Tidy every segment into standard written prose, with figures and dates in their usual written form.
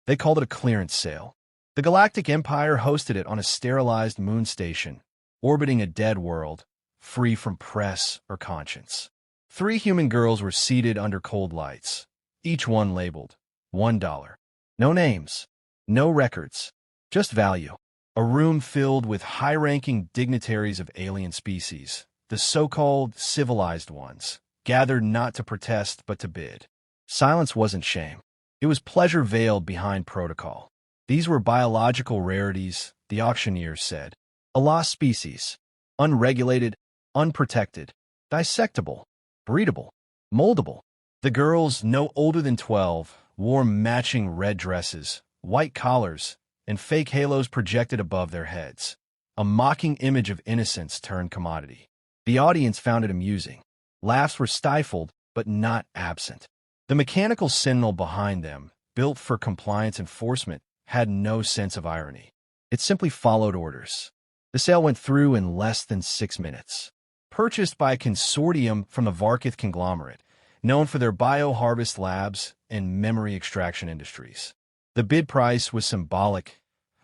They called it a clearance sale. The Galactic Empire hosted it on a sterilized moon station, orbiting a dead world, free from press or conscience. 3 human girls were seated under cold lights, each one labeled $1. No names, no records, just value. A room filled with high-ranking dignitaries of alien species, the so-called civilized ones, gathered not to protest but to bid. Silence wasn't shame. It was pleasure veiled behind protocol. These were biological rarities, the auctioneers said. A lost species, unregulated, unprotected, dissectable, breedable, moldable. The girls, no older than 12, wore matching red dresses, white collars, and fake halos projected above their heads. A mocking image of innocence turned commodity. The audience found it amusing. Laughs were stifled, but not absent. The mechanical sentinel behind them, built for compliance enforcement, had no sense of irony. It simply followed orders. The sale went through in less than 6 minutes. Purchased by a consortium from the Varkith conglomerate, known for their bioharvest labs and memory extraction industries. The bid price was symbolic,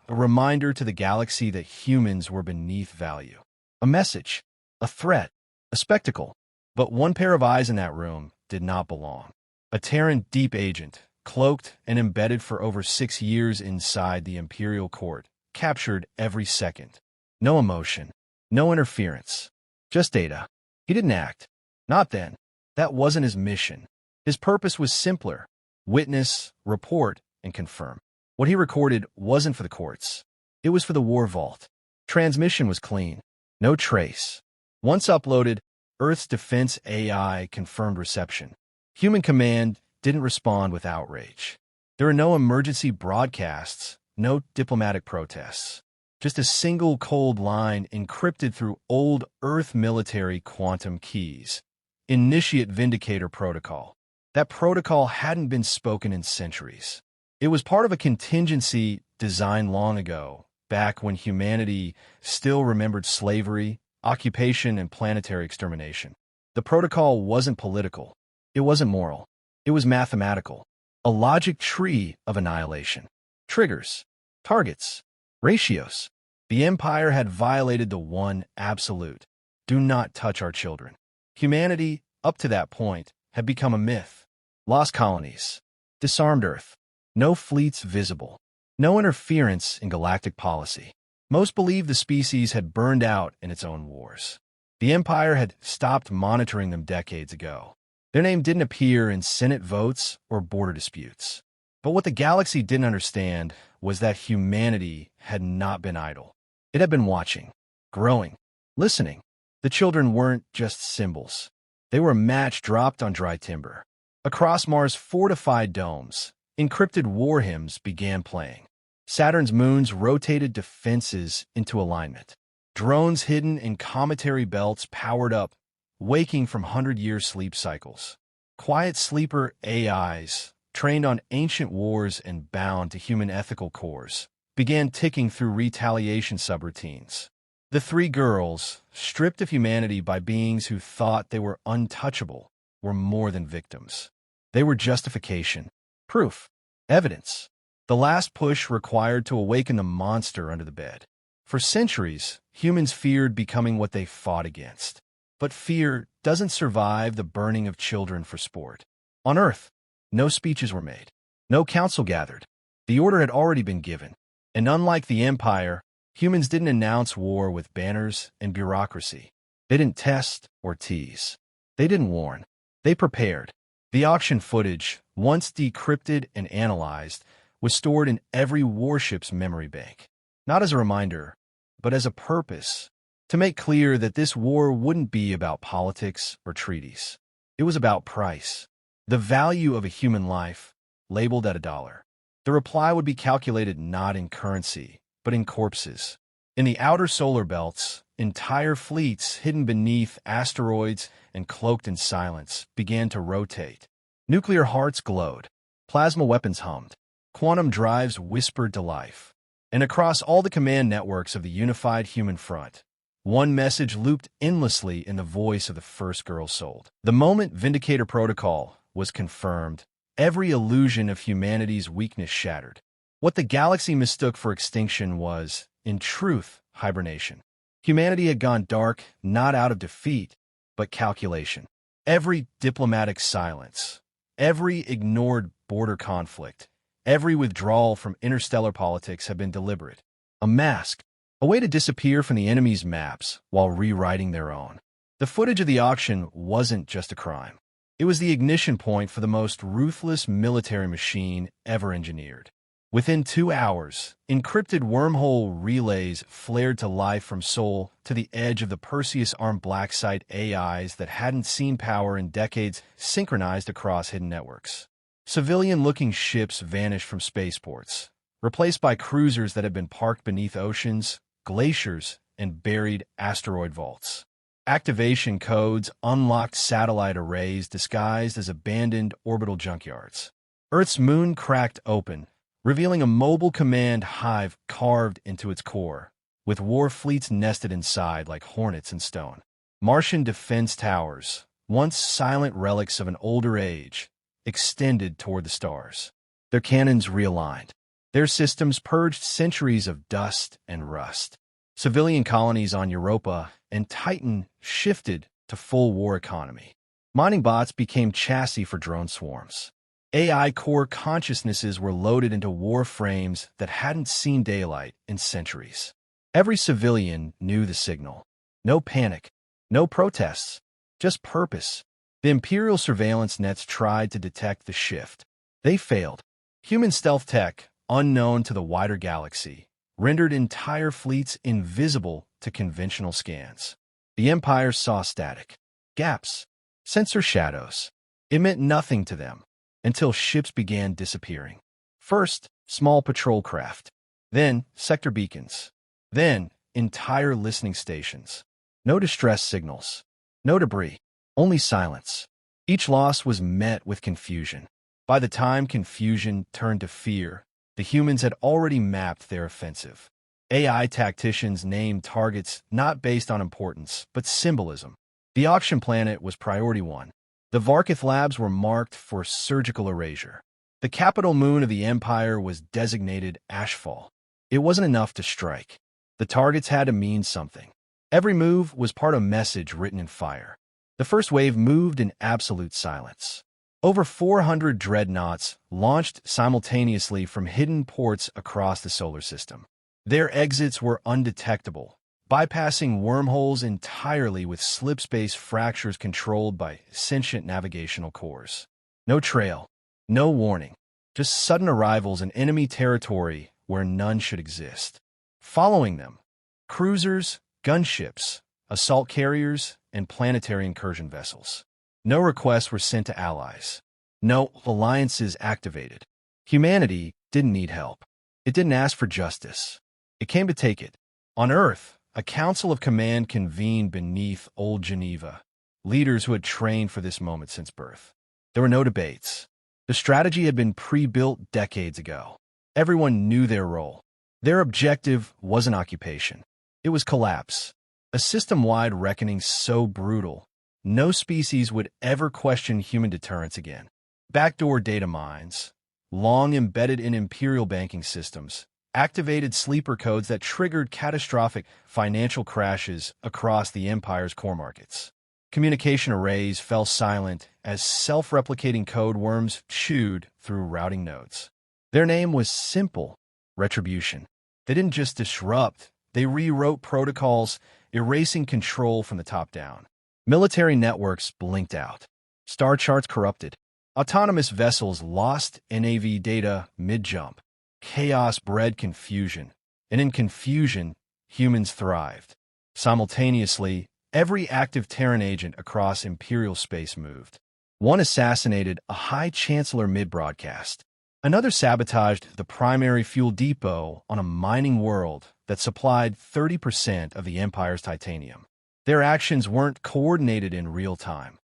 a reminder to the galaxy that humans were beneath value. A message, a threat, a spectacle. But one pair of eyes in that room did not belong. A Terran deep agent, cloaked and embedded for over 6 years inside the Imperial Court, captured every second. No emotion, no interference, just data. He didn't act. Not then. That wasn't his mission. His purpose was simpler: witness, report, and confirm. What he recorded wasn't for the courts. It was for the war vault. Transmission was clean. No trace. Once uploaded, Earth's defense AI confirmed reception. Human command didn't respond with outrage. There were no emergency broadcasts, no diplomatic protests. Just a single cold line encrypted through old Earth military quantum keys. Initiate Vindicator Protocol. That protocol hadn't been spoken in centuries. It was part of a contingency designed long ago, back when humanity still remembered slavery, occupation, and planetary extermination. The protocol wasn't political. It wasn't moral. It was mathematical. A logic tree of annihilation. Triggers, targets, ratios. The Empire had violated the one absolute: do not touch our children. Humanity, up to that point, had become a myth. Lost colonies. Disarmed Earth. No fleets visible. No interference in galactic policy. Most believed the species had burned out in its own wars. The Empire had stopped monitoring them decades ago. Their name didn't appear in Senate votes or border disputes. But what the galaxy didn't understand was that humanity had not been idle. It had been watching, growing, listening. The children weren't just symbols. They were a match dropped on dry timber. Across Mars' fortified domes, encrypted war hymns began playing. Saturn's moons rotated defenses into alignment. Drones hidden in cometary belts powered up, waking from 100-year sleep cycles. Quiet sleeper AIs, trained on ancient wars and bound to human ethical cores, began ticking through retaliation subroutines. The 3 girls, stripped of humanity by beings who thought they were untouchable, were more than victims. They were justification, proof, evidence. The last push required to awaken the monster under the bed. For centuries, humans feared becoming what they fought against. But fear doesn't survive the burning of children for sport. On Earth, no speeches were made. No council gathered. The order had already been given. And unlike the Empire, humans didn't announce war with banners and bureaucracy. They didn't test or tease. They didn't warn. They prepared. The auction footage, once decrypted and analyzed, was stored in every warship's memory bank. Not as a reminder, but as a purpose. To make clear that this war wouldn't be about politics or treaties. It was about price. The value of a human life, labeled at $1. The reply would be calculated not in currency, but in corpses. In the outer solar belts, entire fleets hidden beneath asteroids and cloaked in silence began to rotate. Nuclear hearts glowed. Plasma weapons hummed. Quantum drives whispered to life. And across all the command networks of the unified human front, one message looped endlessly in the voice of the first girl sold. The moment Vindicator Protocol was confirmed, every illusion of humanity's weakness shattered. What the galaxy mistook for extinction was, in truth, hibernation. Humanity had gone dark, not out of defeat, but calculation. Every diplomatic silence, every ignored border conflict, every withdrawal from interstellar politics had been deliberate. A mask, a way to disappear from the enemy's maps while rewriting their own. The footage of the auction wasn't just a crime. It was the ignition point for the most ruthless military machine ever engineered. Within 2 hours, encrypted wormhole relays flared to life from Sol to the edge of the Perseus-armed black site AIs that hadn't seen power in decades synchronized across hidden networks. Civilian-looking ships vanished from spaceports, replaced by cruisers that had been parked beneath oceans, glaciers, and buried asteroid vaults. Activation codes unlocked satellite arrays disguised as abandoned orbital junkyards. Earth's moon cracked open, revealing a mobile command hive carved into its core, with war fleets nested inside like hornets in stone. Martian defense towers, once silent relics of an older age, extended toward the stars. Their cannons realigned. Their systems purged centuries of dust and rust. Civilian colonies on Europa and Titan shifted to full war economy. Mining bots became chassis for drone swarms. AI core consciousnesses were loaded into war frames that hadn't seen daylight in centuries. Every civilian knew the signal. No panic, no protests, just purpose. The Imperial surveillance nets tried to detect the shift. They failed. Human stealth tech, unknown to the wider galaxy, rendered entire fleets invisible to conventional scans. The Empire saw static, gaps, sensor shadows. It meant nothing to them until ships began disappearing. First, small patrol craft. Then, sector beacons. Then, entire listening stations. No distress signals. No debris. Only silence. Each loss was met with confusion. By the time confusion turned to fear, the humans had already mapped their offensive. AI tacticians named targets not based on importance, but symbolism. The auction planet was priority 1. The Varkith labs were marked for surgical erasure. The capital moon of the Empire was designated Ashfall. It wasn't enough to strike. The targets had to mean something. Every move was part of a message written in fire. The first wave moved in absolute silence. Over 400 dreadnoughts launched simultaneously from hidden ports across the solar system. Their exits were undetectable, bypassing wormholes entirely with slip-space fractures controlled by sentient navigational cores. No trail, no warning, just sudden arrivals in enemy territory where none should exist. Following them, cruisers, gunships, assault carriers, and planetary incursion vessels. No requests were sent to allies. No alliances activated. Humanity didn't need help. It didn't ask for justice. It came to take it. On Earth, a council of command convened beneath Old Geneva, leaders who had trained for this moment since birth. There were no debates. The strategy had been pre-built decades ago. Everyone knew their role. Their objective wasn't occupation. It was collapse. A system-wide reckoning so brutal, no species would ever question human deterrence again. Backdoor data mines, long embedded in imperial banking systems, activated sleeper codes that triggered catastrophic financial crashes across the Empire's core markets. Communication arrays fell silent as self-replicating code worms chewed through routing nodes. Their name was simple: retribution. They didn't just disrupt, they rewrote protocols, erasing control from the top down. Military networks blinked out. Star charts corrupted. Autonomous vessels lost NAV data mid-jump. Chaos bred confusion, and in confusion, humans thrived. Simultaneously, every active Terran agent across Imperial space moved. One assassinated a High Chancellor mid-broadcast. Another sabotaged the primary fuel depot on a mining world that supplied 30% of the Empire's titanium. Their actions weren't coordinated in real time.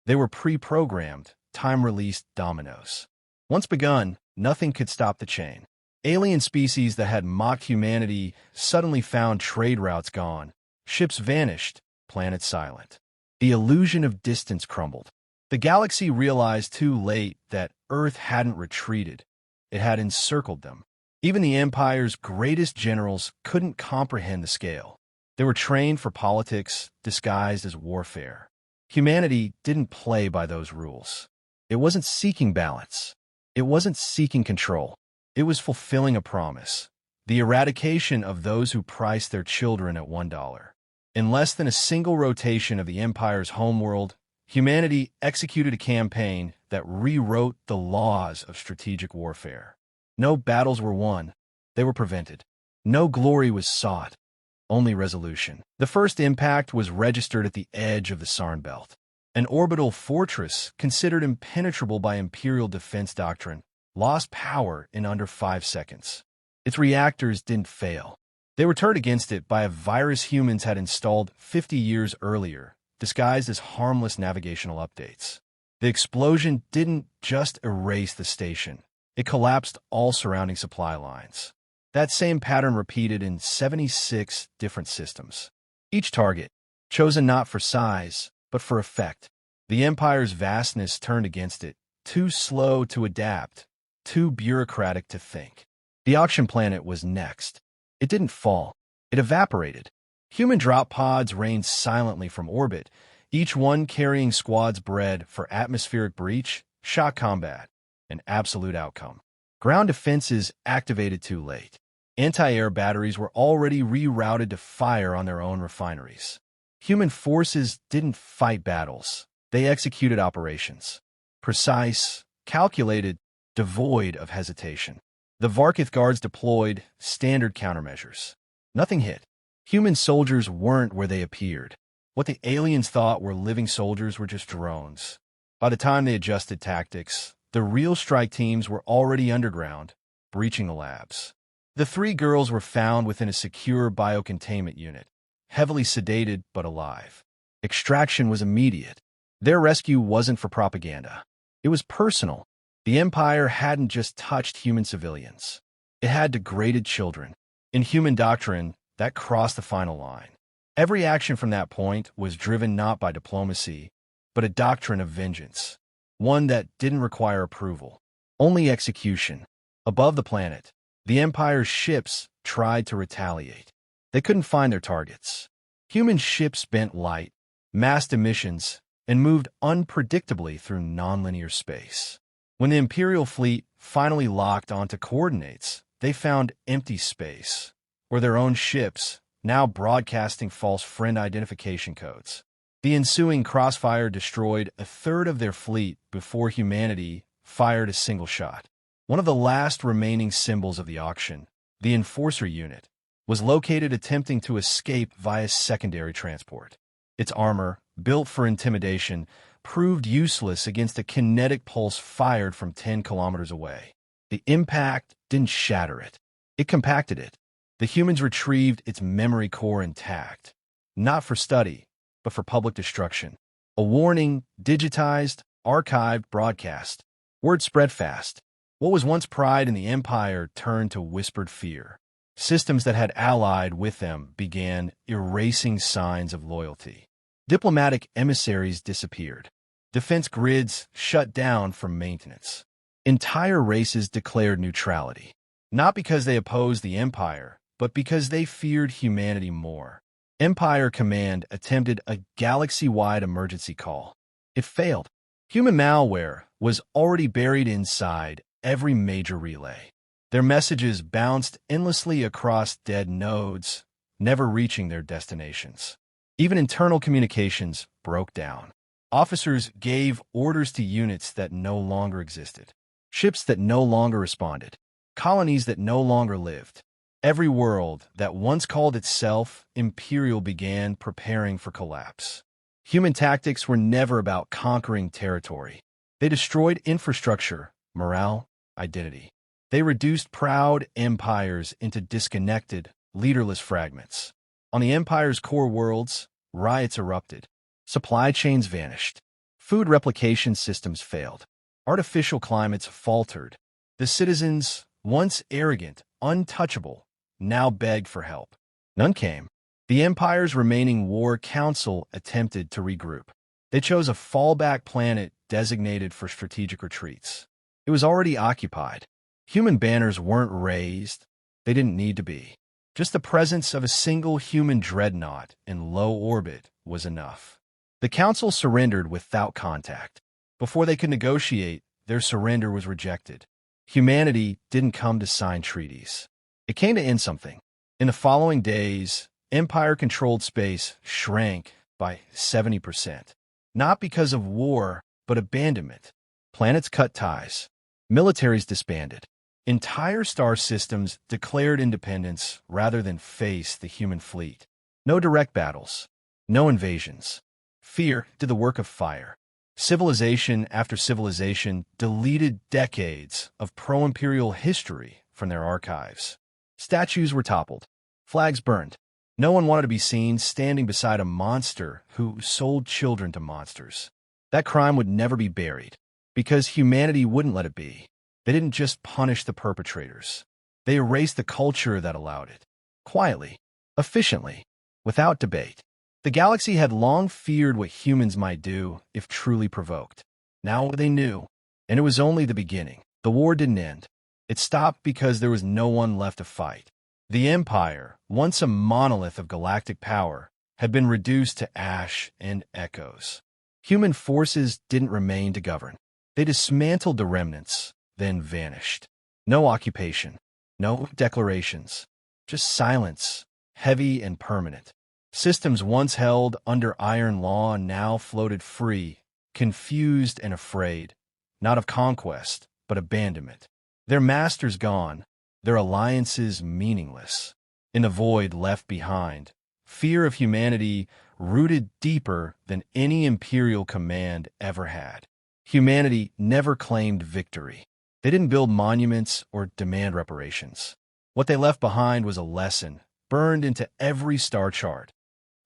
They were pre-programmed, time-released dominoes. Once begun, nothing could stop the chain. Alien species that had mocked humanity suddenly found trade routes gone. Ships vanished, planets silent. The illusion of distance crumbled. The galaxy realized too late that Earth hadn't retreated. It had encircled them. Even the Empire's greatest generals couldn't comprehend the scale. They were trained for politics disguised as warfare. Humanity didn't play by those rules. It wasn't seeking balance. It wasn't seeking control. It was fulfilling a promise: the eradication of those who priced their children at $1. In less than a single rotation of the Empire's homeworld, humanity executed a campaign that rewrote the laws of strategic warfare. No battles were won, they were prevented. No glory was sought, only resolution. The first impact was registered at the edge of the Sarn Belt. An orbital fortress, considered impenetrable by Imperial defense doctrine, lost power in under 5 seconds. Its reactors didn't fail. They were turned against it by a virus humans had installed 50 years earlier, disguised as harmless navigational updates. The explosion didn't just erase the station. It collapsed all surrounding supply lines. That same pattern repeated in 76 different systems. Each target, chosen not for size, but for effect. The Empire's vastness turned against it, too slow to adapt, too bureaucratic to think. The auction planet was next. It didn't fall. It evaporated. Human drop pods rained silently from orbit, each one carrying squads bred for atmospheric breach, shock combat, an absolute outcome. Ground defenses activated too late. Anti-air batteries were already rerouted to fire on their own refineries. Human forces didn't fight battles. They executed operations. Precise, calculated, devoid of hesitation. The Varkith guards deployed standard countermeasures. Nothing hit. Human soldiers weren't where they appeared. What the aliens thought were living soldiers were just drones. By the time they adjusted tactics, the real strike teams were already underground, breaching the labs. The 3 girls were found within a secure biocontainment unit, heavily sedated but alive. Extraction was immediate. Their rescue wasn't for propaganda. It was personal. The Empire hadn't just touched human civilians. It had degraded children. In human doctrine, that crossed the final line. Every action from that point was driven not by diplomacy, but a doctrine of vengeance. One that didn't require approval, only execution. Above the planet, the Empire's ships tried to retaliate. They couldn't find their targets. Human ships bent light, massed emissions, and moved unpredictably through nonlinear space. When the Imperial fleet finally locked onto coordinates, they found empty space, or their own ships, now broadcasting false friend identification codes. The ensuing crossfire destroyed a third of their fleet before humanity fired a single shot. One of the last remaining symbols of the auction, the Enforcer unit, was located attempting to escape via secondary transport. Its armor, built for intimidation, proved useless against a kinetic pulse fired from 10 kilometers away. The impact didn't shatter it. It compacted it. The humans retrieved its memory core intact, not for study, but for public destruction. A warning, digitized, archived broadcast. Word spread fast. What was once pride in the Empire turned to whispered fear. Systems that had allied with them began erasing signs of loyalty. Diplomatic emissaries disappeared. Defense grids shut down from maintenance. Entire races declared neutrality, not because they opposed the Empire, but because they feared humanity more. Empire Command attempted a galaxy-wide emergency call. It failed. Human malware was already buried inside every major relay. Their messages bounced endlessly across dead nodes, never reaching their destinations. Even internal communications broke down. Officers gave orders to units that no longer existed, ships that no longer responded, colonies that no longer lived. Every world that once called itself Imperial began preparing for collapse. Human tactics were never about conquering territory. They destroyed infrastructure, morale, identity. They reduced proud empires into disconnected, leaderless fragments. On the Empire's core worlds, riots erupted. Supply chains vanished. Food replication systems failed. Artificial climates faltered. The citizens, once arrogant, untouchable, now begged for help. None came. The Empire's remaining war council attempted to regroup. They chose a fallback planet designated for strategic retreats. It was already occupied. Human banners weren't raised. They didn't need to be. Just the presence of a single human dreadnought in low orbit was enough. The Council surrendered without contact. Before they could negotiate, their surrender was rejected. Humanity didn't come to sign treaties. It came to end something. In the following days, Empire-controlled space shrank by 70%. Not because of war, but abandonment. Planets cut ties. Militaries disbanded. Entire star systems declared independence rather than face the human fleet. No direct battles. No invasions. Fear did the work of fire. Civilization after civilization deleted decades of pro-imperial history from their archives. Statues were toppled. Flags burned. No one wanted to be seen standing beside a monster who sold children to monsters. That crime would never be buried, because humanity wouldn't let it be. They didn't just punish the perpetrators. They erased the culture that allowed it. Quietly, efficiently, without debate. The galaxy had long feared what humans might do if truly provoked. Now they knew, and it was only the beginning. The war didn't end. It stopped because there was no one left to fight. The Empire, once a monolith of galactic power, had been reduced to ash and echoes. Human forces didn't remain to govern. They dismantled the remnants, then vanished. No occupation, no declarations, just silence, heavy and permanent. Systems once held under iron law now floated free, confused and afraid, not of conquest, but abandonment. Their masters gone, their alliances meaningless. In the void left behind, fear of humanity rooted deeper than any imperial command ever had. Humanity never claimed victory. They didn't build monuments or demand reparations. What they left behind was a lesson, burned into every star chart.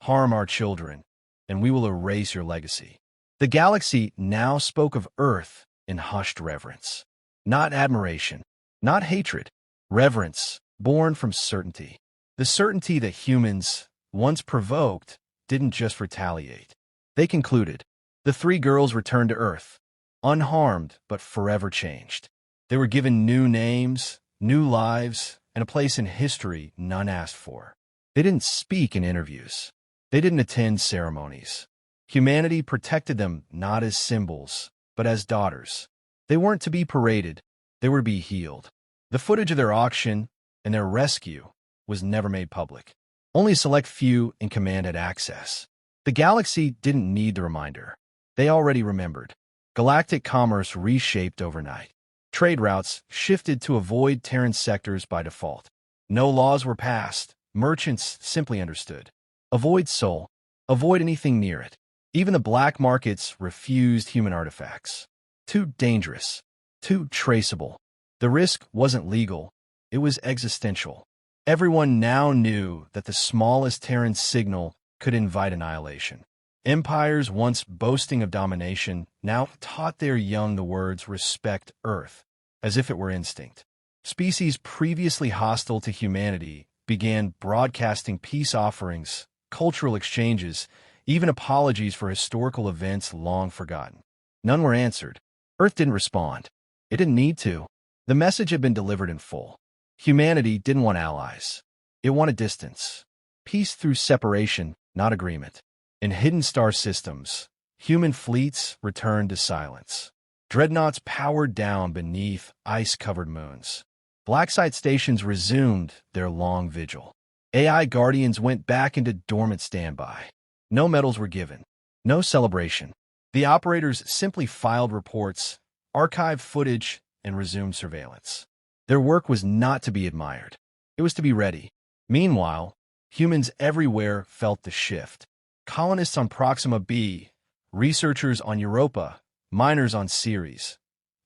Harm our children, and we will erase your legacy. The galaxy now spoke of Earth in hushed reverence. Not admiration, not hatred. Reverence, born from certainty. The certainty that humans, once provoked, didn't just retaliate. They concluded. The three girls returned to Earth, unharmed but forever changed. They were given new names, new lives, and a place in history none asked for. They didn't speak in interviews. They didn't attend ceremonies. Humanity protected them not as symbols, but as daughters. They weren't to be paraded. They were to be healed. The footage of their auction and their rescue was never made public. Only a select few in command had access. The galaxy didn't need the reminder. They already remembered. Galactic commerce reshaped overnight. Trade routes shifted to avoid Terran sectors by default. No laws were passed. Merchants simply understood. Avoid Sol. Avoid anything near it. Even the black markets refused human artifacts. Too dangerous. Too traceable. The risk wasn't legal. It was existential. Everyone now knew that the smallest Terran signal could invite annihilation. Empires once boasting of domination now taught their young the words respect Earth, as if it were instinct. Species previously hostile to humanity began broadcasting peace offerings, cultural exchanges, even apologies for historical events long forgotten. None were answered. Earth didn't respond. It didn't need to. The message had been delivered in full. Humanity didn't want allies. It wanted distance. Peace through separation, not agreement. In hidden star systems, human fleets returned to silence. Dreadnoughts powered down beneath ice-covered moons. Black site stations resumed their long vigil. AI guardians went back into dormant standby. No medals were given. No celebration. The operators simply filed reports, archived footage, and resumed surveillance. Their work was not to be admired. It was to be ready. Meanwhile, humans everywhere felt the shift. Colonists on Proxima B, researchers on Europa, miners on Ceres,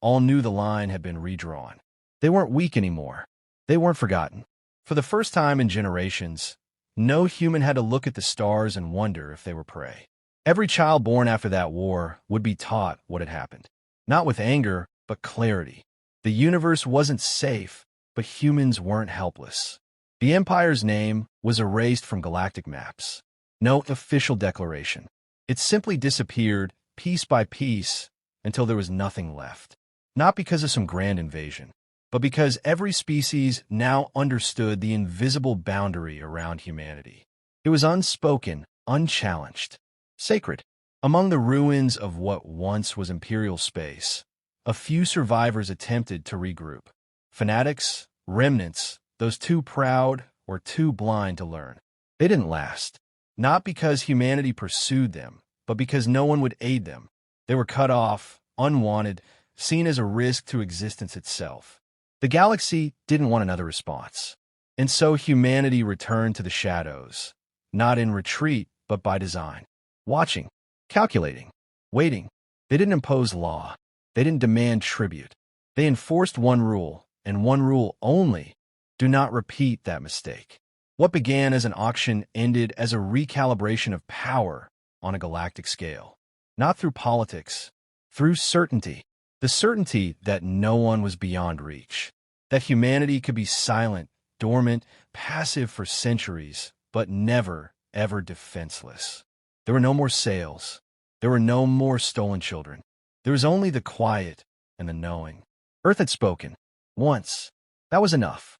all knew the line had been redrawn. They weren't weak anymore. They weren't forgotten. For the first time in generations, no human had to look at the stars and wonder if they were prey. Every child born after that war would be taught what had happened. Not with anger, but clarity. The universe wasn't safe, but humans weren't helpless. The Empire's name was erased from galactic maps. No official declaration. It simply disappeared, piece by piece, until there was nothing left. Not because of some grand invasion, but because every species now understood the invisible boundary around humanity. It was unspoken, unchallenged, sacred. Among the ruins of what once was imperial space, a few survivors attempted to regroup. Fanatics, remnants, those too proud or too blind to learn. They didn't last, not because humanity pursued them, but because no one would aid them. They were cut off, unwanted, seen as a risk to existence itself. The galaxy didn't want another response. And so humanity returned to the shadows, not in retreat, but by design. Watching, calculating, waiting. They didn't impose law. They didn't demand tribute. They enforced one rule, and one rule only: do not repeat that mistake. What began as an auction ended as a recalibration of power on a galactic scale. Not through politics, through certainty. The certainty that no one was beyond reach. That humanity could be silent, dormant, passive for centuries, but never, ever defenseless. There were no more sales. There were no more stolen children. There was only the quiet and the knowing. Earth had spoken. Once. That was enough.